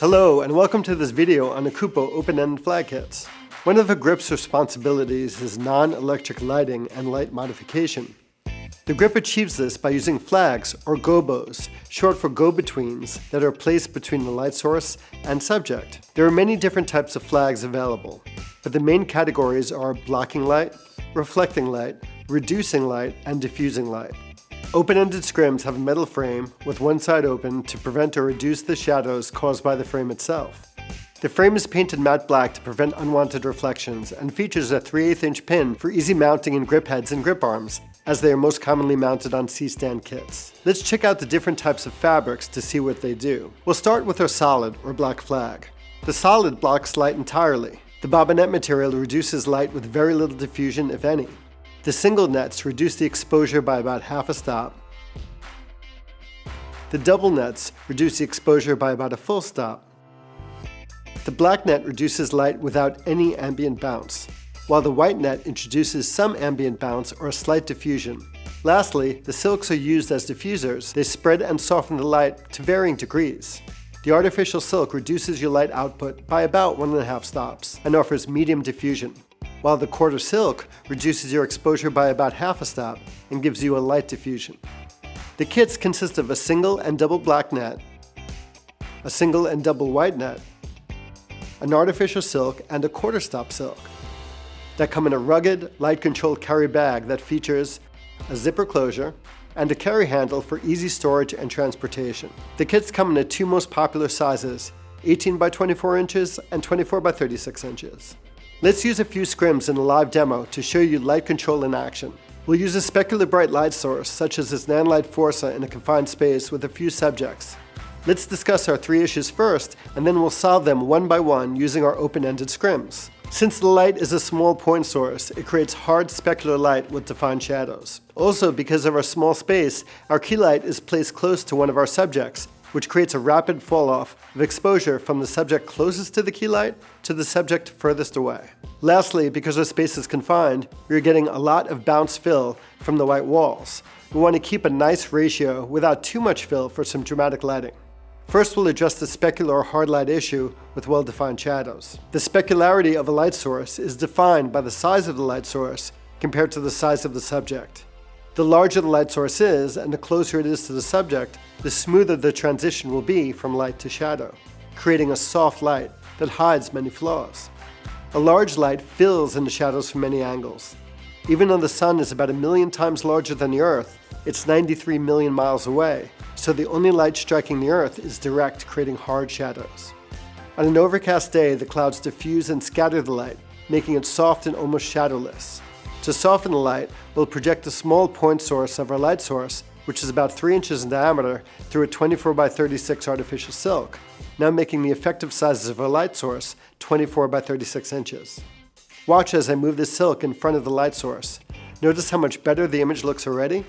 Hello and welcome to this video on the Kupo open-ended flag kits. One of the grip's responsibilities is non-electric lighting and light modification. The grip achieves this by using flags or gobos, short for go-betweens, that are placed between the light source and subject. There are many different types of flags available, but the main categories are blocking light, reflecting light, reducing light, and diffusing light. Open-ended scrims have a metal frame with one side open to prevent or reduce the shadows caused by the frame itself. The frame is painted matte black to prevent unwanted reflections and features a 3/8 inch pin for easy mounting in grip heads and grip arms, as they are most commonly mounted on C-stand kits. Let's check out the different types of fabrics to see what they do. We'll start with our solid or black flag. The solid blocks light entirely. The bobinette material reduces light with very little diffusion, if any. The single nets reduce the exposure by about half a stop. The double nets reduce the exposure by about a full stop. The black net reduces light without any ambient bounce, while the white net introduces some ambient bounce or a slight diffusion. Lastly, the silks are used as diffusers. They spread and soften the light to varying degrees. The artificial silk reduces your light output by about 1.5 stops and offers medium diffusion, while the quarter silk reduces your exposure by about half a stop and gives you a light diffusion. The kits consist of a single and double black net, a single and double white net, an artificial silk, and a quarter stop silk that come in a rugged, light-controlled carry bag that features a zipper closure and a carry handle for easy storage and transportation. The kits come in the two most popular sizes, 18 by 24 inches and 24 by 36 inches. Let's use a few scrims in a live demo to show you light control in action. We'll use a specular bright light source, such as this nanlite Forza, in a confined space with a few subjects. Let's discuss our 3 issues first, and then we'll solve them one by one using our open-ended scrims. Since the light is a small point source, it creates hard specular light with defined shadows. Also, because of our small space, our key light is placed close to one of our subjects, which creates a rapid fall-off of exposure from the subject closest to the key light to the subject furthest away. Lastly, because our space is confined, we're getting a lot of bounce fill from the white walls. We want to keep a nice ratio without too much fill for some dramatic lighting. First, we'll address the specular or hard light issue with well-defined shadows. The specularity of a light source is defined by the size of the light source compared to the size of the subject. The larger the light source is, and the closer it is to the subject, the smoother the transition will be from light to shadow, creating a soft light that hides many flaws. A large light fills in the shadows from many angles. Even though the sun is about 1,000,000 times larger than the Earth, it's 93 million miles away, so the only light striking the Earth is direct, creating hard shadows. On an overcast day, the clouds diffuse and scatter the light, making it soft and almost shadowless. To soften the light, we'll project a small point source of our light source, which is about 3 inches in diameter, through a 24 by 36 artificial silk, now making the effective sizes of our light source 24 by 36 inches. Watch as I move this silk in front of the light source. Notice how much better the image looks already?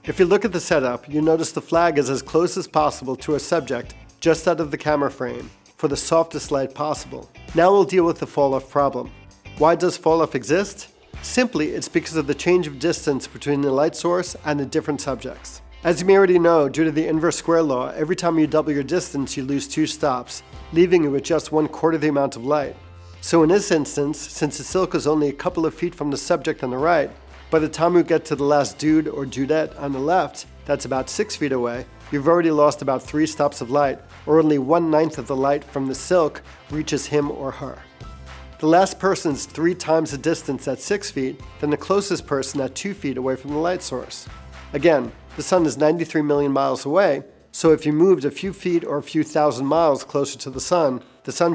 If you look at the setup, you notice the flag is as close as possible to our subject, just out of the camera frame, for the softest light possible. Now we'll deal with the fall-off problem. Why does fall-off exist? Simply, it's because of the change of distance between the light source and the different subjects. As you may already know, due to the inverse square law, every time you double your distance, you lose 2 stops, leaving you with just 1/4 the amount of light. So in this instance, since the silk is only a couple of feet from the subject on the right, by the time we get to the last dude or dudette on the left, that's about 6 feet away, you've already lost about 3 stops of light, or only 1/9 of the light from the silk reaches him or her. The last person is 3 times the distance at 6 feet than the closest person at 2 feet away from the light source. Again, the sun is 93 million miles away, so if you moved a few feet or a few thousand miles closer to the sun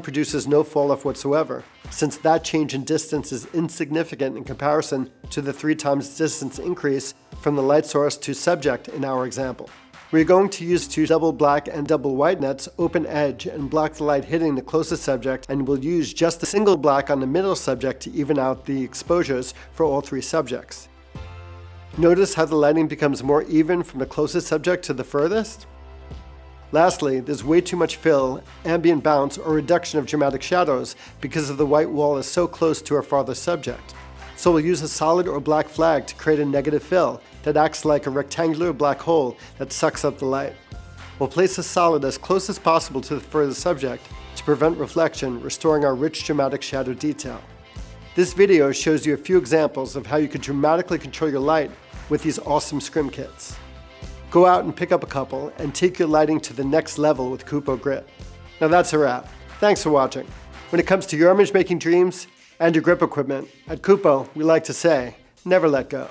produces no fall-off whatsoever, since that change in distance is insignificant in comparison to the 3 times distance increase from the light source to subject in our example. We're going to use 2 double black and double white nets open edge and block the light hitting the closest subject, and we'll use just a single black on the middle subject to even out the exposures for all 3 subjects. Notice how the lighting becomes more even from the closest subject to the furthest? Lastly, there's way too much fill, ambient bounce, or reduction of dramatic shadows because of the white wall is so close to our farthest subject. So we'll use a solid or black flag to create a negative fill that acts like a rectangular black hole that sucks up the light. We'll place the solid as close as possible to the subject to prevent reflection, restoring our rich dramatic shadow detail. This video shows you a few examples of how you can dramatically control your light with these awesome scrim kits. Go out and pick up a couple and take your lighting to the next level with Kupo Grit. Now that's a wrap. Thanks for watching. When it comes to your image making dreams and your grip equipment, at Kupo we like to say, never let go.